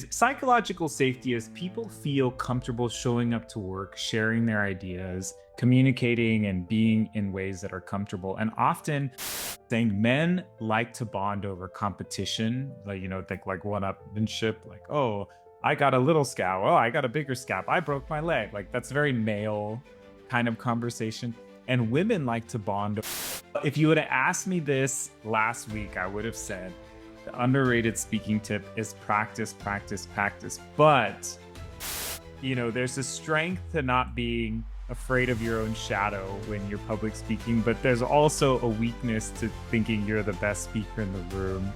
Psychological safety is people feel comfortable showing up to work, sharing their ideas, communicating and being in ways that are comfortable. And often saying men like to bond over competition, like, think like one-upmanship, like, oh, I got a little scab. Oh, I got a bigger scab. I broke my leg. Like that's very male kind of conversation. And women like to bond. If you would have asked me this last week, I would have said, the underrated speaking tip is practice, practice, practice. But, there's a strength to not being afraid of your own shadow when you're public speaking, but there's also a weakness to thinking you're the best speaker in the room.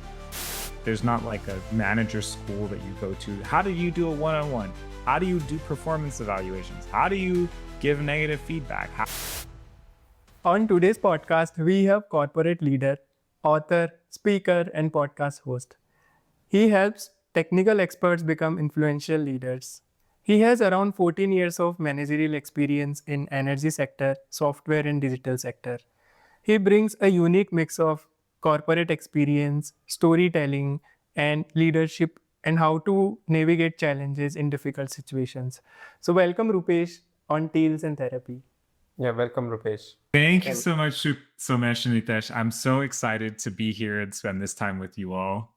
There's not like a manager school that you go to. How do you do a one-on-one? How do you do performance evaluations? How do you give negative feedback? On today's podcast, we have corporate leader, author, speaker, and podcast host. He helps technical experts become influential leaders. He has around 14 years of managerial experience in energy sector, software and digital sector. He brings a unique mix of corporate experience, storytelling, and leadership and how to navigate challenges in difficult situations. So welcome Rupesh on Tales and Therapy. Yeah, welcome, Rupesh. Thank you so much, Somesh and Nitesh. I'm so excited to be here and spend this time with you all.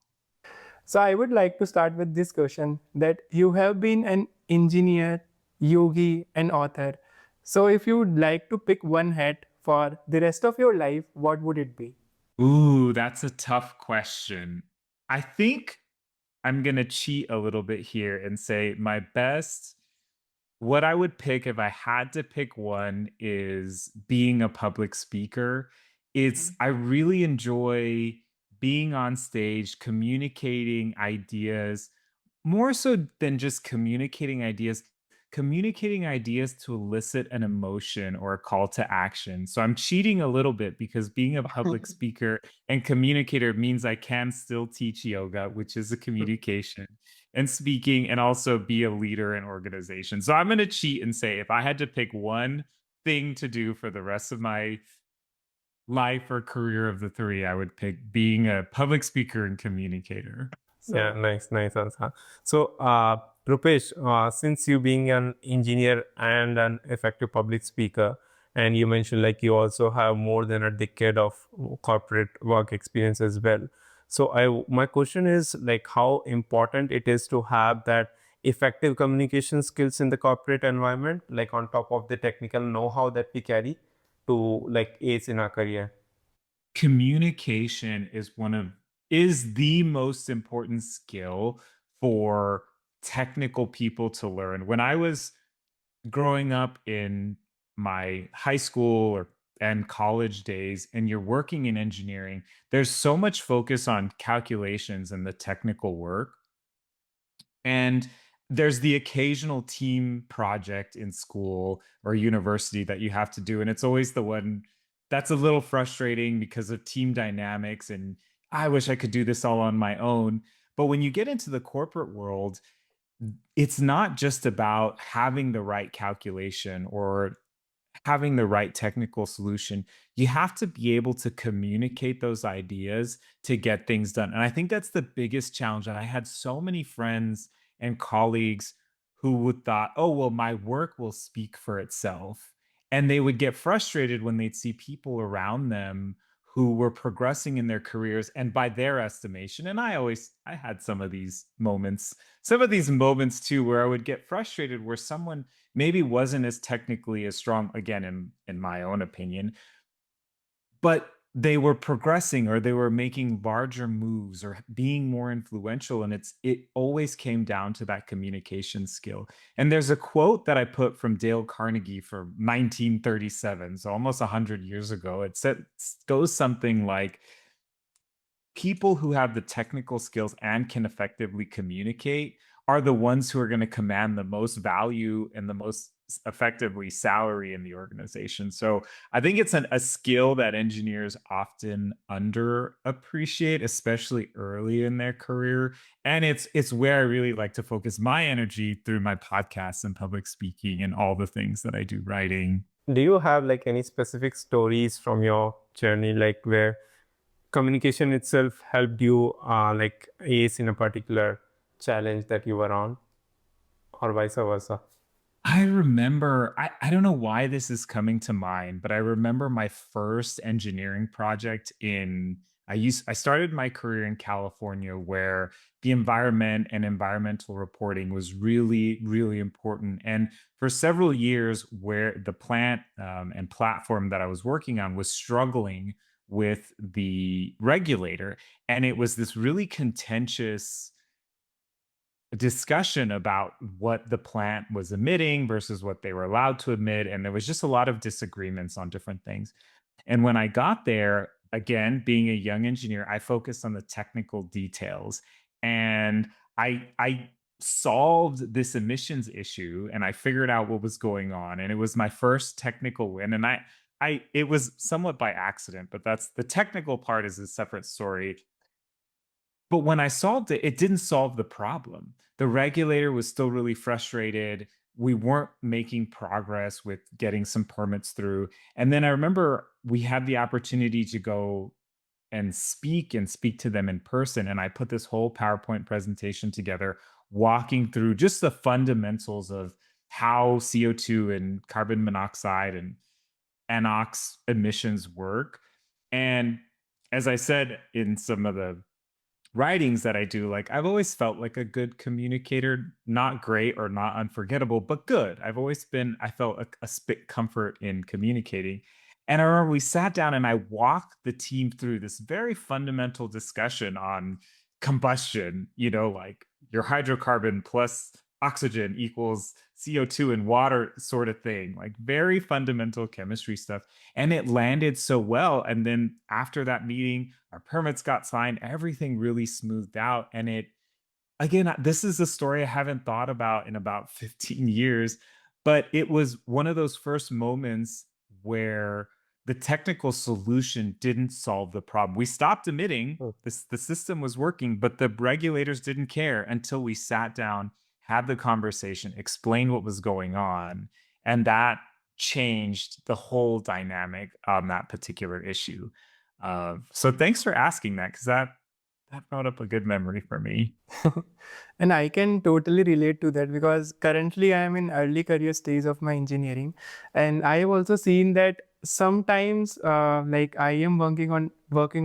So I would like to start with this question that you have been an engineer, yogi, and author. So if you would like to pick one hat for the rest of your life, what would it be? Ooh, that's a tough question. I think I'm going to cheat a little bit here and say what I would pick if I had to pick one is being a public speaker. I really enjoy being on stage, communicating ideas, more so than just communicating ideas to elicit an emotion or a call to action. So I'm cheating a little bit because being a public speaker and communicator means I can still teach yoga, which is a communication, and speaking, and also be a leader in organization. So I'm going to cheat and say if I had to pick one thing to do for the rest of my life or career of the three, I would pick being a public speaker and communicator. Yeah, nice answer. So, Rupesh, since you being an engineer and an effective public speaker, and you mentioned like you also have more than a decade of corporate work experience as well. So, my question is like how important it is to have that effective communication skills in the corporate environment, like on top of the technical know-how that we carry to like ace in our career. Communication is the most important skill for technical people to learn. When I was growing up in my high school and college days, and you're working in engineering, there's so much focus on calculations and the technical work. And there's the occasional team project in school or university that you have to do. And it's always the one that's a little frustrating because of team dynamics. And I wish I could do this all on my own. But when you get into the corporate world, it's not just about having the right calculation or having the right technical solution. You have to be able to communicate those ideas to get things done. And I think that's the biggest challenge. And I had so many friends and colleagues who would thought, oh, well, my work will speak for itself. And they would get frustrated when they'd see people around them who were progressing in their careers and by their estimation. And I had some of these moments too, where I would get frustrated where someone maybe wasn't as technically as strong, again, in my own opinion, but they were progressing or they were making larger moves or being more influential. And it always came down to that communication skill. And there's a quote that I put from Dale Carnegie from 1937, so almost 100 years ago. It goes something like, people who have the technical skills and can effectively communicate are the ones who are going to command the most value and the most effectively salary in the organization. So I think it's a skill that engineers often underappreciate, especially early in their career. And it's where I really like to focus my energy through my podcasts and public speaking and all the things that I do, writing. Do you have like any specific stories from your journey, like where communication itself helped you like ace in a particular challenge that you were on, or vice versa? I remember, I don't know why this is coming to mind, but I remember my first engineering project I started my career in California where the environment and environmental reporting was really, really important. And for several years, where the plant and platform that I was working on was struggling with the regulator. And it was this really contentious discussion about what the plant was emitting versus what they were allowed to emit. And there was just a lot of disagreements on different things. And when I got there, again, being a young engineer, I focused on the technical details. And I solved this emissions issue and I figured out what was going on. And it was my first technical win. And I it was somewhat by accident, but that's the technical part is a separate story. But when I solved it, it didn't solve the problem. The regulator was still really frustrated. We weren't making progress with getting some permits through. And then I remember we had the opportunity to go and speak to them in person. And I put this whole PowerPoint presentation together, walking through just the fundamentals of how CO2 and carbon monoxide and NOx emissions work. And as I said in some of the writings that I do, like I've always felt like a good communicator, not great or not unforgettable, but good. I felt a spit comfort in communicating. And I remember we sat down and I walked the team through this very fundamental discussion on combustion, like your hydrocarbon plus oxygen equals CO2 and water sort of thing, like very fundamental chemistry stuff. And it landed so well. And then after that meeting, our permits got signed, everything really smoothed out. And this is a story I haven't thought about in about 15 years, but it was one of those first moments where the technical solution didn't solve the problem. We stopped emitting, Hmm. the system was working, but the regulators didn't care until we sat down, had the conversation, explained what was going on, and that changed the whole dynamic on that particular issue. So thanks for asking that because that brought up a good memory for me. And I can totally relate to that because currently I am in early career stage of my engineering, and I have also seen that sometimes like I am working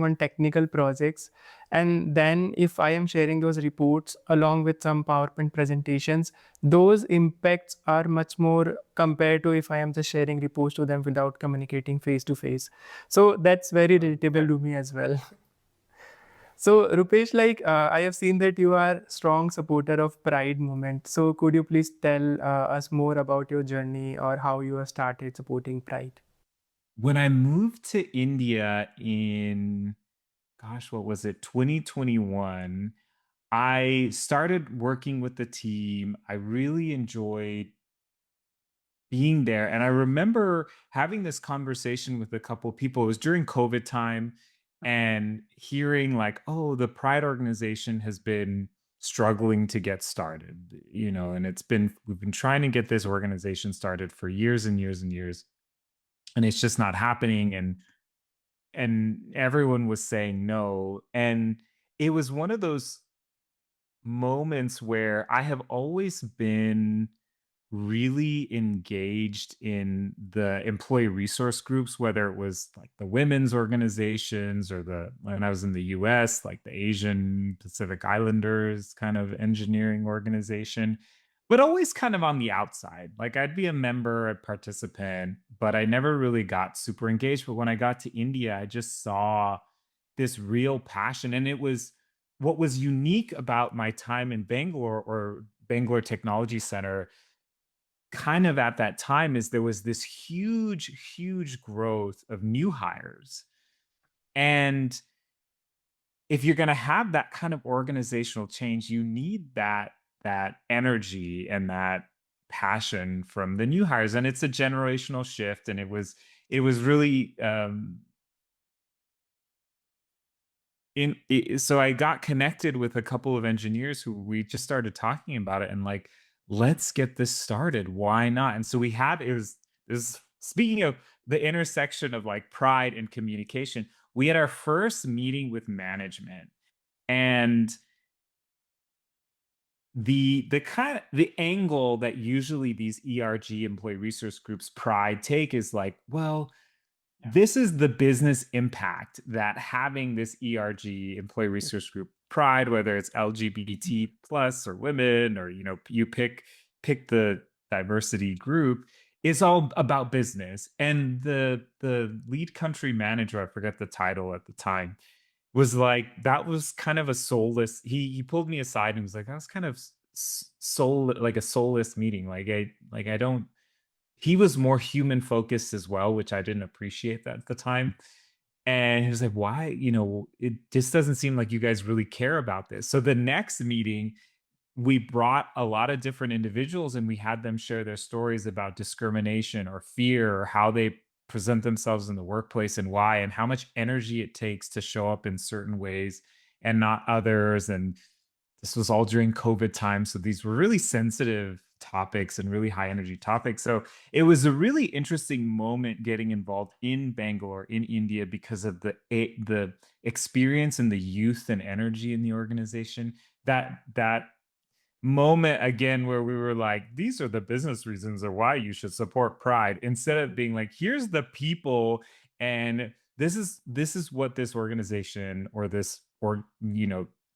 on technical projects, and then if I am sharing those reports along with some PowerPoint presentations, those impacts are much more compared to if I am just sharing reports to them without communicating face to face. So that's very relatable to me as well. So Rupesh, like I have seen that you are strong supporter of Pride movement. So could you please tell us more about your journey or how you have started supporting Pride? When I moved to India in, gosh, what was it, 2021, I started working with the team. I really enjoyed being there. And I remember having this conversation with a couple of people. It was during COVID time and hearing like, oh, the Pride organization has been struggling to get started, and we've been trying to get this organization started for years and years and years. And it's just not happening. And everyone was saying no. And it was one of those moments where I have always been really engaged in the employee resource groups, whether it was like the women's organizations or when I was in the US, like the Asian Pacific Islanders kind of engineering organization, but always kind of on the outside. Like I'd be a member, a participant, but I never really got super engaged. But when I got to India, I just saw this real passion. And it was what was unique about my time in Bangalore or Bangalore Technology Center kind of at that time is there was this huge, huge growth of new hires. And if you're going to have that kind of organizational change, you need that energy and that passion from the new hires. And it's a generational shift. And it was really so I got connected with a couple of engineers who we just started talking about it and like, let's get this started. Why not? And so it was speaking of the intersection of like pride and communication, we had our first meeting with management. And the angle that usually these ERG, employee resource groups, pride take is like, well, this is the business impact that having this ERG, employee resource group, pride, whether it's LGBT plus or women, or you pick the diversity group, is all about business. And the lead country manager, I forget the title at the time, was like, that was kind of a soulless. He pulled me aside and was like, that was kind of like a soulless meeting. I don't. He was more human focused as well, which I didn't appreciate that at the time. And he was like, why? It just doesn't seem like you guys really care about this. So the next meeting, we brought a lot of different individuals and we had them share their stories about discrimination or fear, or how they present themselves in the workplace and why, and how much energy it takes to show up in certain ways and not others. And this was all during COVID time. So these were really sensitive topics and really high energy topics. So it was a really interesting moment getting involved in Bangalore, in India, because of the experience and the youth and energy in the organization. That moment again where we were like, these are the business reasons of why you should support pride, instead of being like, here's the people, and this is what this organization or this, or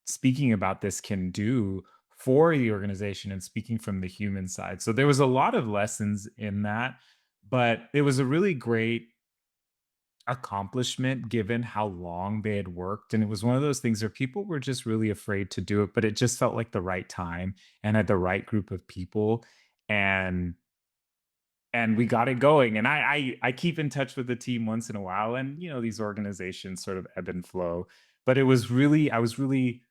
speaking about this, can do for the organization, and speaking from the human side. So there was a lot of lessons in that, but it was a really great accomplishment given how long they had worked. And it was one of those things where people were just really afraid to do it, but it just felt like the right time and had the right group of people. And we got it going. And I keep in touch with the team once in a while, and these organizations sort of ebb and flow. But I was really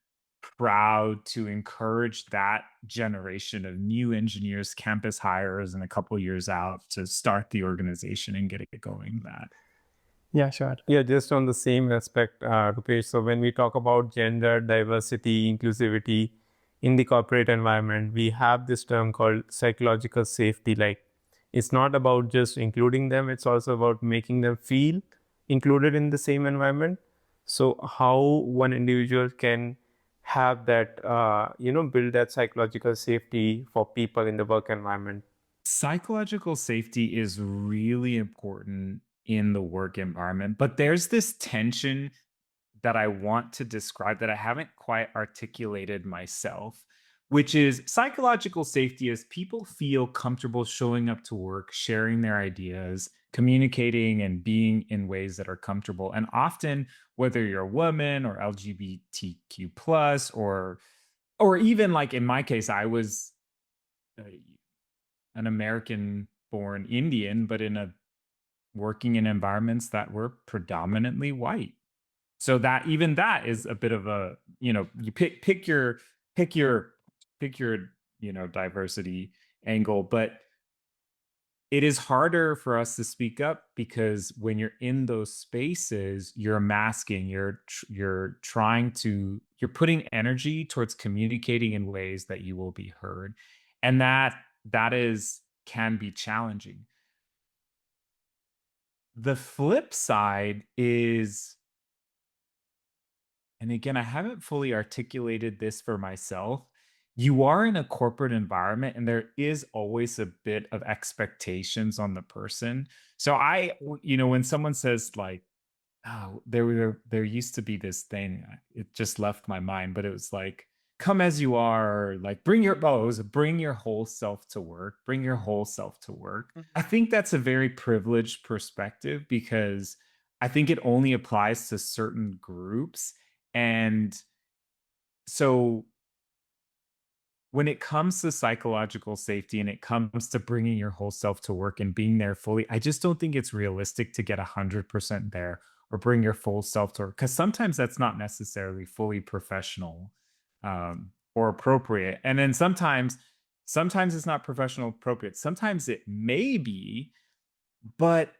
proud to encourage that generation of new engineers, campus hires, and a couple years out to start the organization and get it going. That Yeah, sure. Yeah, just on the same aspect, Rupesh. So when we talk about gender diversity, inclusivity in the corporate environment, we have this term called psychological safety. Like, it's not about just including them; it's also about making them feel included in the same environment. So how one individual can have that, build that psychological safety for people in the work environment. psychological safety is really important in the work environment, but there's this tension that I want to describe that I haven't quite articulated myself, which is psychological safety is people feel comfortable showing up to work, sharing their ideas, communicating, and being in ways that are comfortable. And often, whether you're a woman or LGBTQ plus, or even like in my case, I was uh, an American born Indian, but in a working in environments that were predominantly white. So that, even that is a bit of a, you pick your pick your diversity angle, but it is harder for us to speak up, because when you're in those spaces, you're masking, you're trying to, you're putting energy towards communicating in ways that you will be heard, and that is can be challenging. The flip side is, and again, I haven't fully articulated this for myself. You are in a corporate environment and there is always a bit of expectations on the person. So when someone says like, oh, there used to be this thing, it just left my mind, but it was like, come as you are, or like bring your whole self to work, bring your whole self to work. I think that's a very privileged perspective, because I think it only applies to certain groups. And so when it comes to psychological safety and it comes to bringing your whole self to work and being there fully, I just don't think it's realistic to get 100% there, or bring your full self to work, because sometimes that's not necessarily fully professional, or appropriate. And then sometimes it's not professional appropriate. Sometimes it may be, but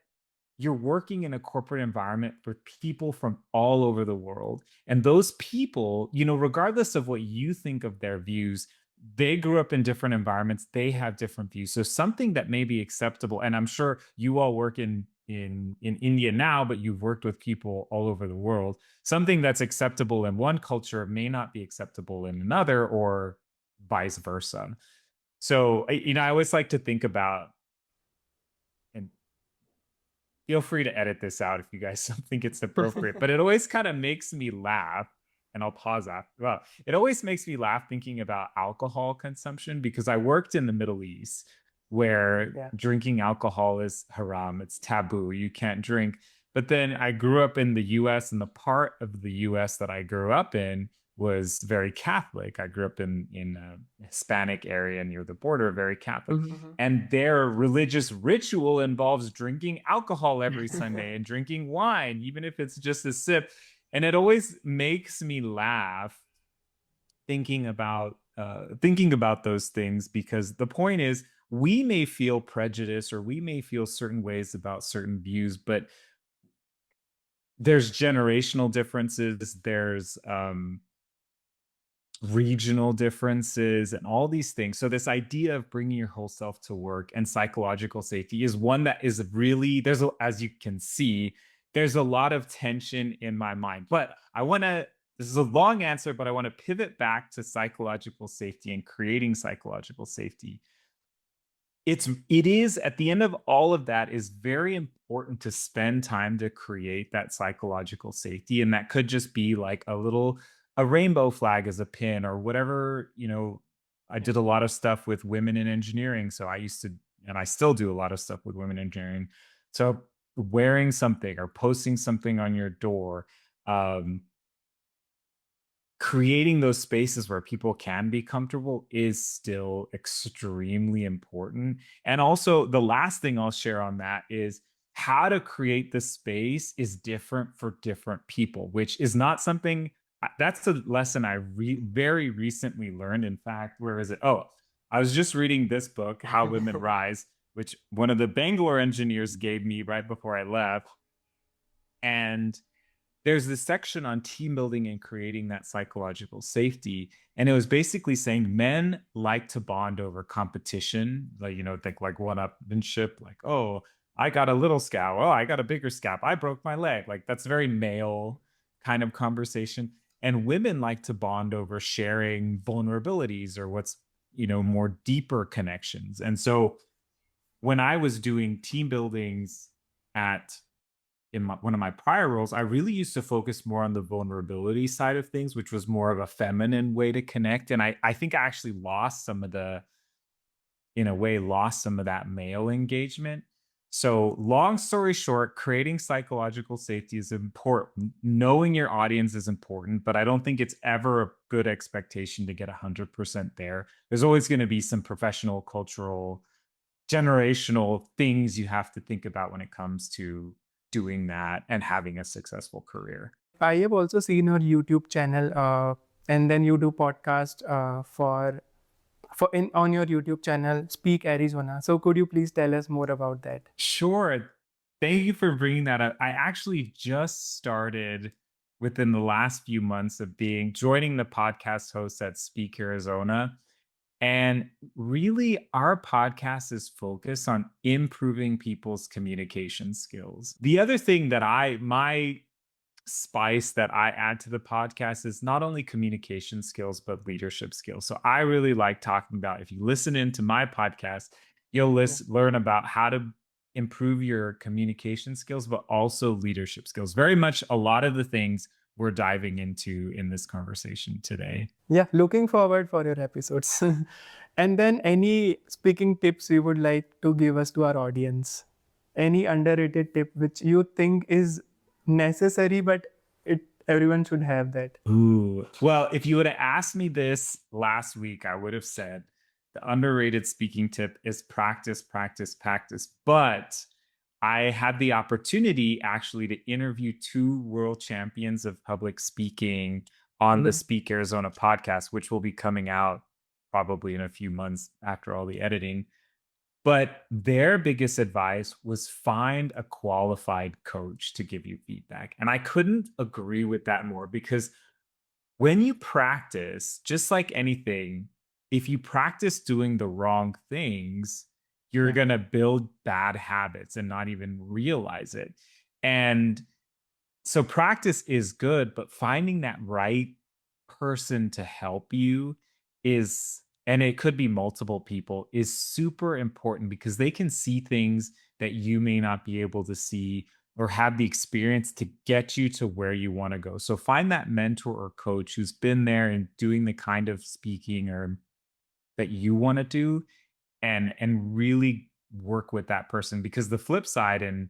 you're working in a corporate environment with people from all over the world. And those people, regardless of what you think of their views, they grew up in different environments. They have different views. So something that may be acceptable, and I'm sure you all work in India now, but you've worked with people all over the world. Something that's acceptable in one culture may not be acceptable in another, or vice versa. So, I always like to think about, and feel free to edit this out if you guys don't think it's appropriate, but it always kind of makes me laugh. And I'll pause after. Well, it always makes me laugh thinking about alcohol consumption because I worked in the Middle East where Yeah. drinking alcohol is haram, it's taboo, you can't drink. But then I grew up in the US, and the part of the US that I grew up in was very Catholic. I grew up in a Hispanic area near the border, very Catholic. And their religious ritual involves drinking alcohol every Sunday and drinking wine, even if it's just a sip. And it always makes me laugh thinking about those things, because the point is we may feel prejudice or we may feel certain ways about certain views, but there's generational differences, there's regional differences and all these things. So this idea of bringing your whole self to work and psychological safety is one that is really, as you can see, there's a lot of tension in my mind. But this is a long answer, but I want to pivot back to psychological safety and creating psychological safety. It is at the end of all of that is very important to spend time to create that psychological safety. And that could just be like a rainbow flag as a pin or whatever. I did a lot of stuff with women in engineering. So I used to, and I still do a lot of stuff with women in engineering. So wearing something or posting something on your door, creating those spaces where people can be comfortable is still extremely important. And also, the last thing I'll share on that is how to create the space is different for different people, which is not something that's a lesson I very recently learned. In fact, where is it? Oh, I was just reading this book, How Women Rise, which one of the Bangalore engineers gave me right before I left. And there's this section on team building and creating that psychological safety. And it was basically saying men like to bond over competition, think like one-upmanship, like, oh, I got a little scab. Oh, I got a bigger scab. I broke my leg. Like that's very male kind of conversation. And women like to bond over sharing vulnerabilities or what's, more deeper connections. And so when I was doing team buildings one of my prior roles, I really used to focus more on the vulnerability side of things, which was more of a feminine way to connect. And I think I actually lost some of that male engagement. So long story short, creating psychological safety is important. Knowing your audience is important, but I don't think it's ever a good expectation to get 100% there. There's always going to be some professional, cultural, generational things you have to think about when it comes to doing that and having a successful career. I have also seen your YouTube channel, and then you do podcast on your YouTube channel, Speak Arizona. So could you please tell us more about that? Sure. Thank you for bringing that up. I actually just started within the last few months of joining the podcast host at Speak Arizona. And really, our podcast is focused on improving people's communication skills. The other thing that my spice that I add to the podcast is not only communication skills, but leadership skills. So I really like talking about, if you listen into my podcast, you'll learn about how to improve your communication skills, but also leadership skills. Very much a lot of the things we're diving into in this conversation today. Yeah, looking forward for your episodes. And then any speaking tips you would like to give us to our audience? Any underrated tip which you think is necessary, but everyone should have that? Ooh. Well, if you would have asked me this last week, I would have said the underrated speaking tip is practice, practice, practice. But I had the opportunity actually to interview 2 world champions of public speaking on the Speak Arizona podcast, which will be coming out probably in a few months after all the editing. But their biggest advice was find a qualified coach to give you feedback. And I couldn't agree with that more, because when you practice, just like anything, if you practice doing the wrong things, you're going to build bad habits and not even realize it. And so practice is good, but finding that right person to help you is and it could be multiple people, is super important because they can see things that you may not be able to see or have the experience to get you to where you want to go. So find that mentor or coach who's been there and doing the kind of speaking or that you want to do, and really work with that person, because the flip side, and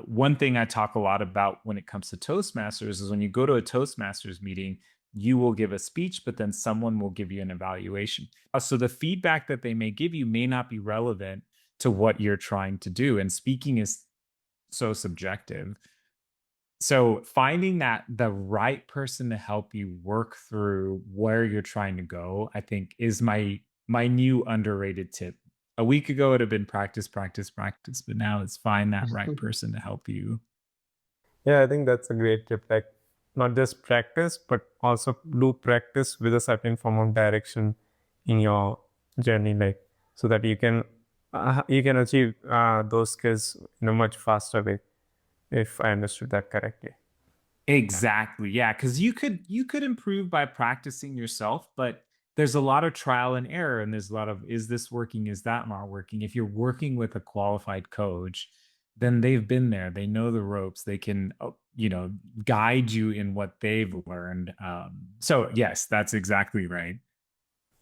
one thing I talk a lot about when it comes to Toastmasters, is when you go to a Toastmasters meeting, you will give a speech, but then someone will give you an evaluation. So the feedback that they may give you may not be relevant to what you're trying to do. And speaking is so subjective. So finding that the right person to help you work through where you're trying to go, I think, is my new underrated tip. A week ago it'd have been practice, practice, practice, but now it's find that right person to help you. Yeah, I think that's a great tip. Like, not just practice, but also do practice with a certain form of direction in your journey, like so that you can achieve those skills in a much faster way. If I understood that correctly. Exactly. Yeah, cuz you could improve by practicing yourself, but there's a lot of trial and error, and there's a lot of, is this working, is that not working? If you're working with a qualified coach, then they've been there. They know the ropes. They can guide you in what they've learned. So yes, that's exactly right.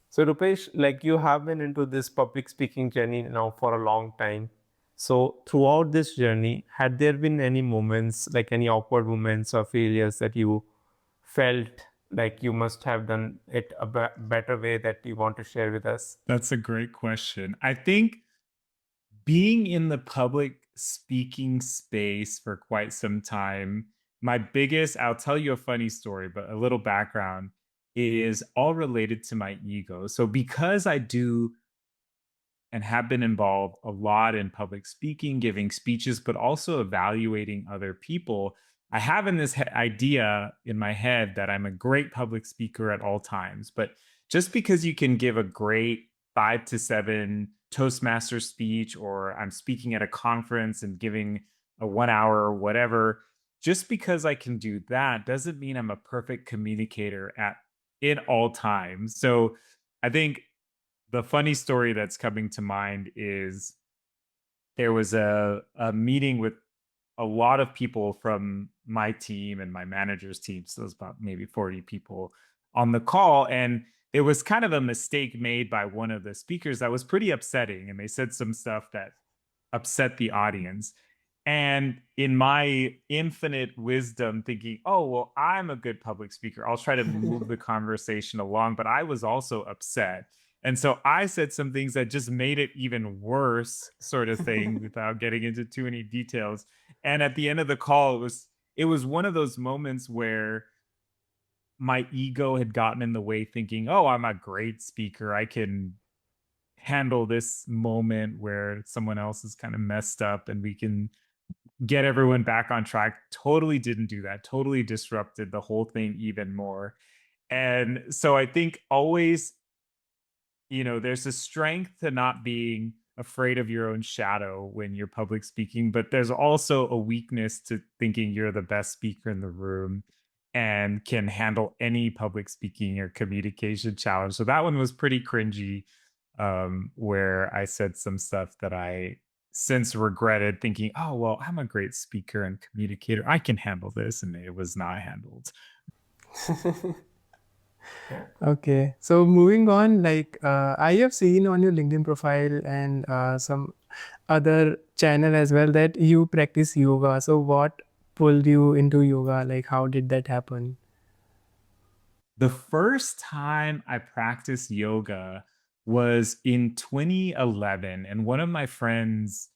So Rupesh, like you have been into this public speaking journey now for a long time. So throughout this journey, had there been any moments, like any awkward moments or failures that you felt like you must have done it a better way that you want to share with us? That's a great question. I think being in the public speaking space for quite some time, I'll tell you a funny story, but a little background, is all related to my ego. So because I do and have been involved a lot in public speaking, giving speeches, but also evaluating other people, I have in this idea in my head that I'm a great public speaker at all times. But just because you can give a great 5 to 7 Toastmaster speech, or I'm speaking at a conference and giving a 1 hour or whatever, just because I can do that doesn't mean I'm a perfect communicator at in all times. So I think the funny story that's coming to mind is there was a meeting with a lot of people from my team and my manager's team. So it was about maybe 40 people on the call. And there was kind of a mistake made by one of the speakers that was pretty upsetting. And they said some stuff that upset the audience. And in my infinite wisdom, thinking, oh, well, I'm a good public speaker, I'll try to move the conversation along. But I was also upset. And so I said some things that just made it even worse, sort of thing, without getting into too many details. And at the end of the call, it was one of those moments where my ego had gotten in the way, thinking, oh, I'm a great speaker, I can handle this moment where someone else is kind of messed up and we can get everyone back on track. Totally didn't do that. Totally disrupted the whole thing even more. And so I think always, there's a strength to not being afraid of your own shadow when you're public speaking, but there's also a weakness to thinking you're the best speaker in the room and can handle any public speaking or communication challenge. So that one was pretty cringy, where I said some stuff that I since regretted, thinking, oh, well, I'm a great speaker and communicator, I can handle this. And it was not handled. Okay, so moving on, like I have seen on your LinkedIn profile and some other channel as well that you practice yoga. So what pulled you into yoga? Like how did that happen? The first time I practiced yoga was in 2011. And one of my friends,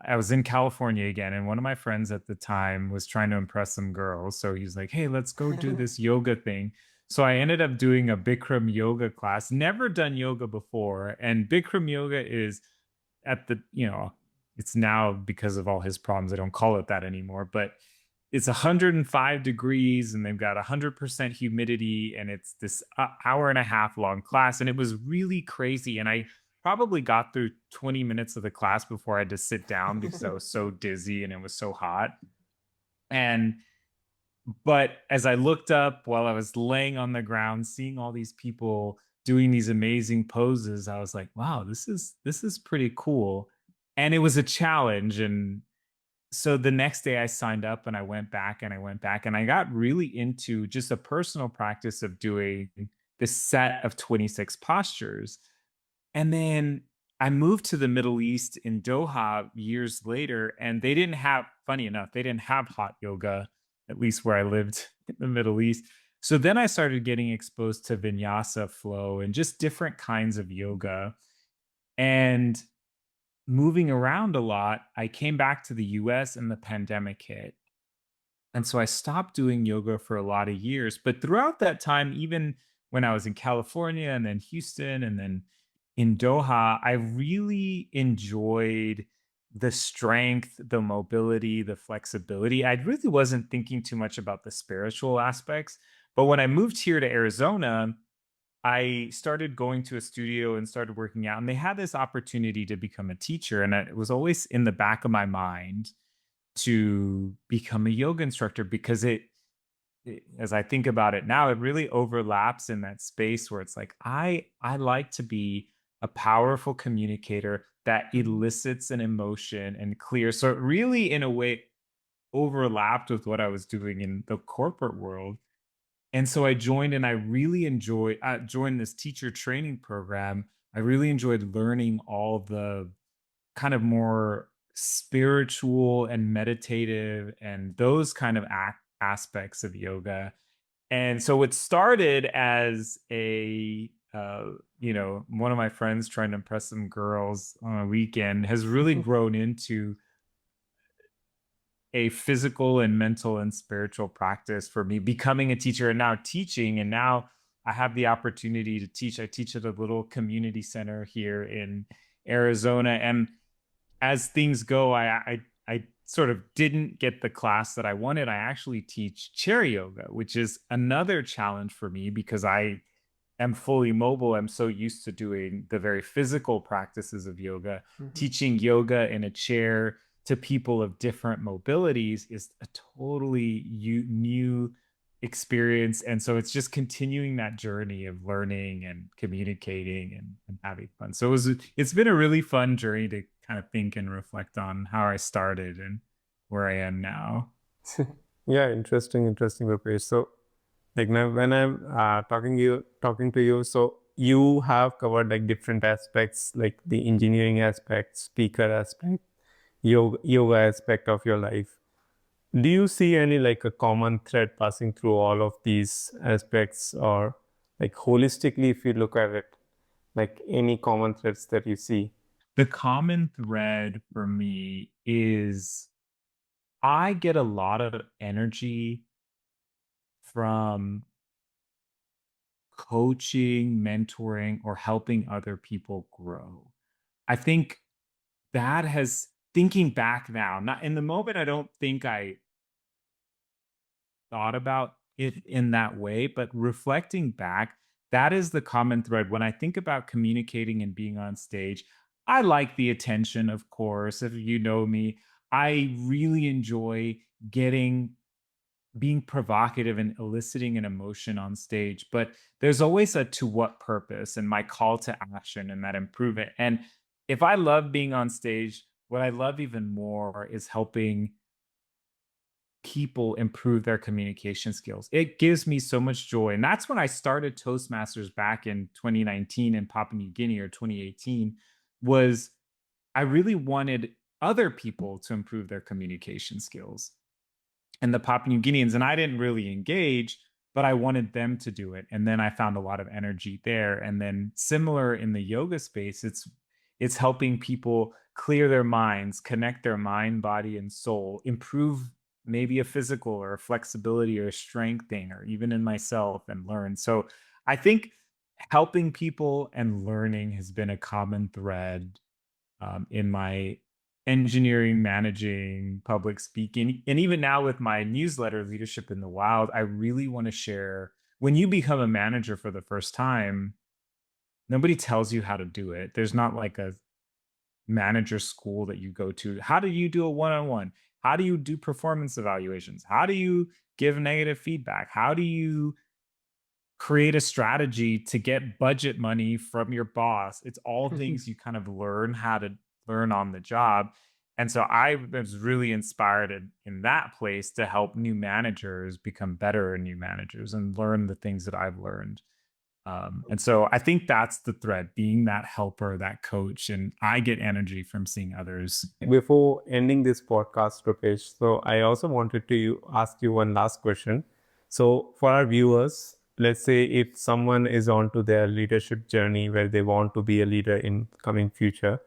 I was in California again, and one of my friends at the time was trying to impress some girls. So he's like, hey, let's go do this yoga thing. So I ended up doing a Bikram yoga class, never done yoga before. And Bikram yoga is at it's now, because of all his problems, I don't call it that anymore, but it's 105 degrees and they've got 100% humidity, and it's this hour and a half long class, and it was really crazy. And I probably got through 20 minutes of the class before I had to sit down because I was so dizzy and it was so hot. And but as I looked up while I was laying on the ground, seeing all these people doing these amazing poses, I was like, wow, this is pretty cool. And it was a challenge. And so the next day I signed up and I went back and I went back and I got really into just a personal practice of doing this set of 26 postures. And then I moved to the Middle East in Doha years later, and they didn't have, funny enough, they didn't have hot yoga, at least where I lived in the Middle East. So then I started getting exposed to vinyasa flow and just different kinds of yoga. And moving around a lot, I came back to the US and the pandemic hit. And so I stopped doing yoga for a lot of years. But throughout that time, even when I was in California and then Houston and then in Doha, I really enjoyed the strength, the mobility, the flexibility. I really wasn't thinking too much about the spiritual aspects. But when I moved here to Arizona, I started going to a studio and started working out, and they had this opportunity to become a teacher. And it was always in the back of my mind to become a yoga instructor because as I think about it now, it really overlaps in that space where it's like I like to be a powerful communicator that elicits an emotion and clear. So it really, in a way, overlapped with what I was doing in the corporate world. And so I joined and I really enjoyed joined this teacher training program. I really enjoyed learning all the kind of more spiritual and meditative and those kind of aspects of yoga. And so it started as one of my friends trying to impress some girls on a weekend has really grown into a physical and mental and spiritual practice for me, becoming a teacher and now teaching. And now I have the opportunity to teach. I teach at a little community center here in Arizona. And as things go, I sort of didn't get the class that I wanted. I actually teach chair yoga, which is another challenge for me because I am fully mobile. I'm so used to doing the very physical practices of yoga. Mhm. Teaching yoga in a chair to people of different mobilities is a totally new experience. And so it's just continuing that journey of learning and communicating and having fun. So it's been a really fun journey to kind of think and reflect on how I started and where I am now. Yeah, interesting, Rupesh. So, like now, when I'm talking to you, so you have covered like different aspects, like the engineering aspect, speaker aspect, yoga aspect of your life. Do you see any like a common thread passing through all of these aspects, or like holistically, if you look at it, like any common threads that you see? The common thread for me is I get a lot of energy from coaching, mentoring, or helping other people grow. I think that has, thinking back now, not in the moment, I don't think I thought about it in that way, but reflecting back, that is the common thread. When I think about communicating and being on stage, I like the attention, of course. If you know me, I really enjoy getting being provocative and eliciting an emotion on stage, but there's always a to what purpose and my call to action and that improvement. And if I love being on stage, what I love even more is helping people improve their communication skills. It gives me so much joy. And that's when I started Toastmasters back in 2019 in Papua New Guinea, or 2018, was I really wanted other people to improve their communication skills and the Papua New Guineans, and I didn't really engage, but I wanted them to do it. And then I found a lot of energy there. And then similar in the yoga space, it's helping people clear their minds, connect their mind, body, and soul, improve maybe a physical or a flexibility or a strength thing, or even in myself, and learn. So I think helping people and learning has been a common thread in my engineering, managing, public speaking, and even now with my newsletter, Leadership in the Wild, I really want to share. When you become a manager for the first time, nobody tells you how to do it. There's not like a manager school that you go to. How do you do a one on one? How do you do performance evaluations? How do you give negative feedback? How do you create a strategy to get budget money from your boss. It's all things you kind of learn how to learn on the job. And so I was really inspired in that place to help new managers become better new managers and learn the things that I've learned. And so I think that's the thread, being that helper, that coach. And I get energy from seeing others. Before ending this podcast, Rupesh, so I also wanted to ask you one last question. So for our viewers, let's say if someone is on to their leadership journey where they want to be a leader in coming future,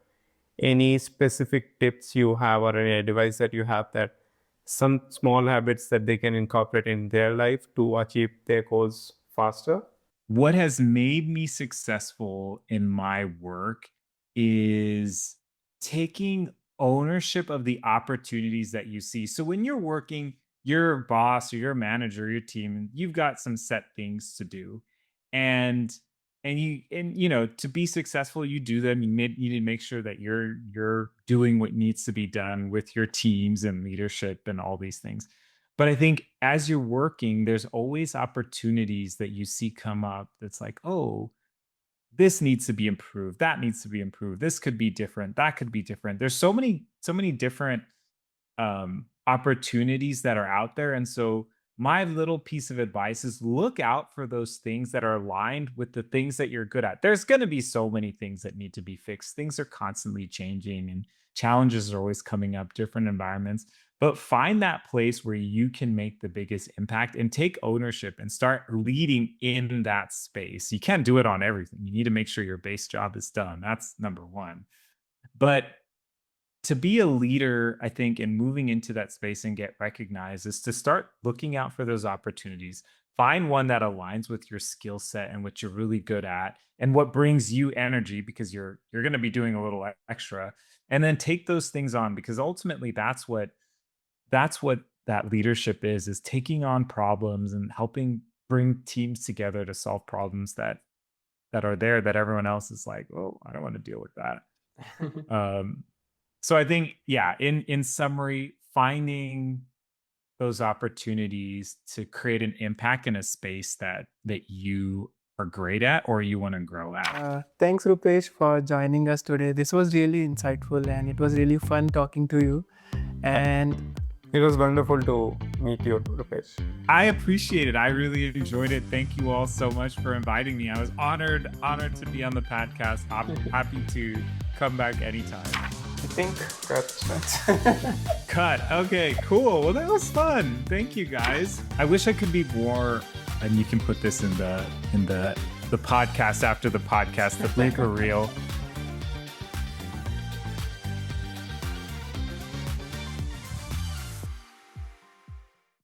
any specific tips you have or any advice that you have, that some small habits that they can incorporate in their life to achieve their goals faster? What has made me successful in my work is taking ownership of the opportunities that you see. So when you're working, your boss or your manager, your team, you've got some set things to do. And to be successful, you do them. You need to make sure that you're doing what needs to be done with your teams and leadership and all these things. But I think as you're working, there's always opportunities that you see come up that's like, oh, this needs to be improved. That needs to be improved. This could be different. That could be different. There's so many different opportunities that are out there. And so my little piece of advice is look out for those things that are aligned with the things that you're good at. There's going to be so many things that need to be fixed. Things are constantly changing and challenges are always coming up, different environments. But find that place where you can make the biggest impact and take ownership and start leading in that space. You can't do it on everything. You need to make sure your base job is done. That's number one. But to be a leader, I think, in moving into that space and get recognized is to start looking out for those opportunities. Find one that aligns with your skill set and what you're really good at and what brings you energy, because you're going to be doing a little extra, and then take those things on, because ultimately that's what that leadership is taking on problems and helping bring teams together to solve problems that are there that everyone else is like, oh, I don't want to deal with that. So I think, yeah, in summary, finding those opportunities to create an impact in a space that you are great at or you want to grow at. Thanks, Rupesh, for joining us today. This was really insightful and it was really fun talking to you. And It was wonderful to meet you, Rupesh. I appreciate it. I really enjoyed it. Thank you all so much for inviting me. I was honored to be on the podcast. I'm happy to come back anytime. I think that's Cut. Okay, cool. Well, that was fun. Thank you, guys. I wish I could be more, and you can put this in the podcast after the podcast, the make a reel.